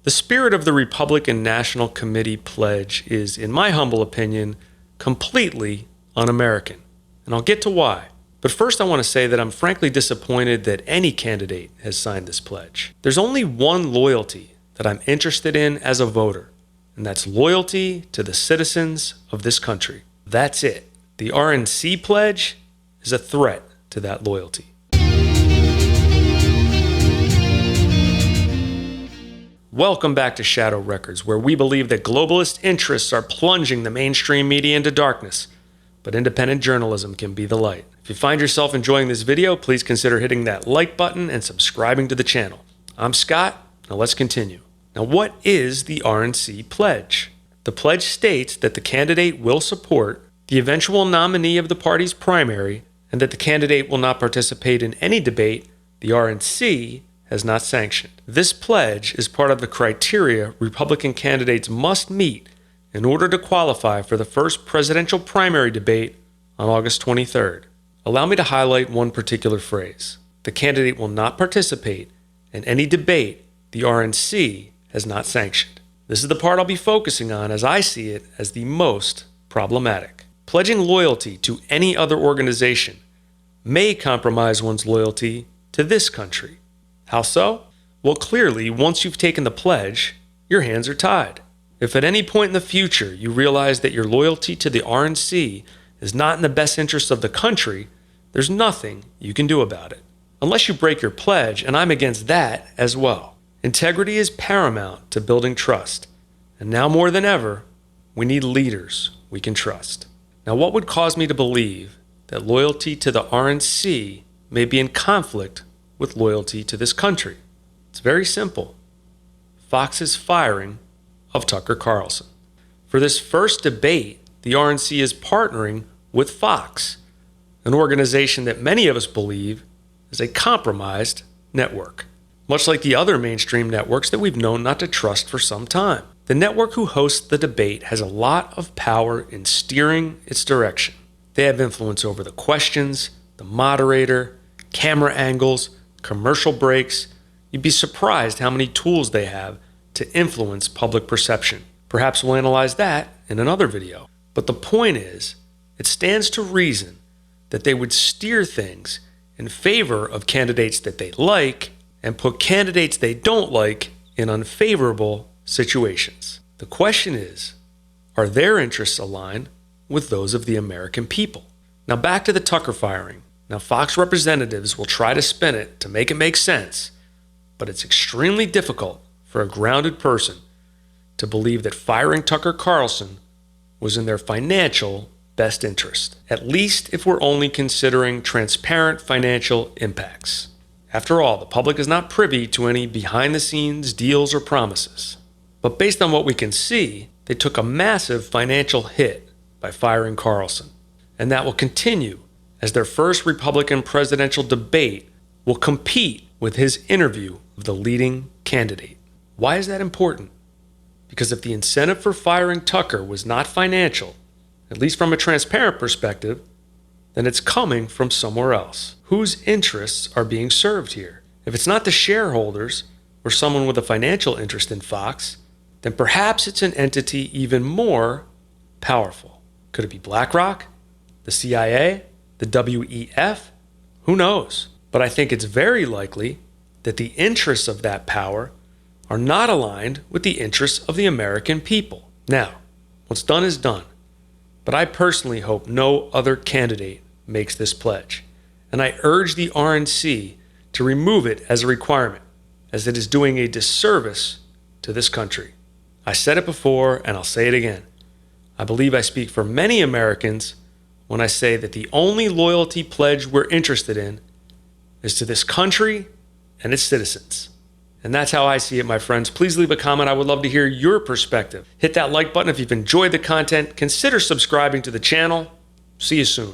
The spirit of the Republican National Committee pledge is, in my humble opinion, completely un-American. And I'll get to why. But first I want to say that I'm frankly disappointed that any candidate has signed this pledge. There's only one loyalty that I'm interested in as a voter, and that's loyalty to the citizens of this country. That's it. The RNC pledge is a threat to that loyalty. Welcome back to Shadow Wreckardz, where we believe that globalist interests are plunging the mainstream media into darkness, but independent journalism can be the light. If you find yourself enjoying this video, please consider hitting that like button and subscribing to the channel. I'm Scott. Now let's continue. Now, what is the RNC pledge? The pledge states that the candidate will support the eventual nominee of the party's primary and that the candidate will not participate in any debate the RNC has not sanctioned. This pledge is part of the criteria Republican candidates must meet in order to qualify for the first presidential primary debate on August 23rd. Allow me to highlight one particular phrase. The candidate will not participate in any debate the RNC has not sanctioned. This is the part I'll be focusing on as I see it as the most problematic. Pledging loyalty to any other organization may compromise one's loyalty to this country. How so? Well, clearly, once you've taken the pledge, your hands are tied. If at any point in the future you realize that your loyalty to the RNC is not in the best interest of the country, there's nothing you can do about it. Unless you break your pledge, and I'm against that as well. Integrity is paramount to building trust, and now more than ever, we need leaders we can trust. Now, what would cause me to believe that loyalty to the RNC may be in conflict with loyalty to this country? It's very simple. Fox's firing of Tucker Carlson. For this first debate, the RNC is partnering with Fox, an organization that many of us believe is a compromised network, much like the other mainstream networks that we've known not to trust for some time. The network who hosts the debate has a lot of power in steering its direction. They have influence over the questions, the moderator, camera angles, commercial breaks. You'd be surprised how many tools they have to influence public perception. Perhaps we'll analyze that in another video. But the point is, it stands to reason that they would steer things in favor of candidates that they like and put candidates they don't like in unfavorable situations. The question is, are their interests aligned with those of the American people? Now back to the Tucker firing. Now, Fox representatives will try to spin it to make it make sense, but it's extremely difficult for a grounded person to believe that firing Tucker Carlson was in their financial best interest, at least if we're only considering transparent financial impacts. After all, the public is not privy to any behind-the-scenes deals or promises. But based on what we can see, they took a massive financial hit by firing Carlson, and that will continue as their first Republican presidential debate will compete with his interview of the leading candidate. Why is that important? Because if the incentive for firing Tucker was not financial, at least from a transparent perspective, then it's coming from somewhere else. Whose interests are being served here? If it's not the shareholders or someone with a financial interest in Fox, then perhaps it's an entity even more powerful. Could it be BlackRock? The CIA? The WEF? Who knows? But I think it's very likely that the interests of that power are not aligned with the interests of the American people. Now, what's done is done. But I personally hope no other candidate makes this pledge. And I urge the RNC to remove it as a requirement, as it is doing a disservice to this country. I said it before, and I'll say it again. I believe I speak for many Americans when I say that the only loyalty pledge we're interested in is to this country and its citizens. And that's how I see it, my friends. Please leave a comment. I would love to hear your perspective. Hit that like button if you've enjoyed the content. Consider subscribing to the channel. See you soon.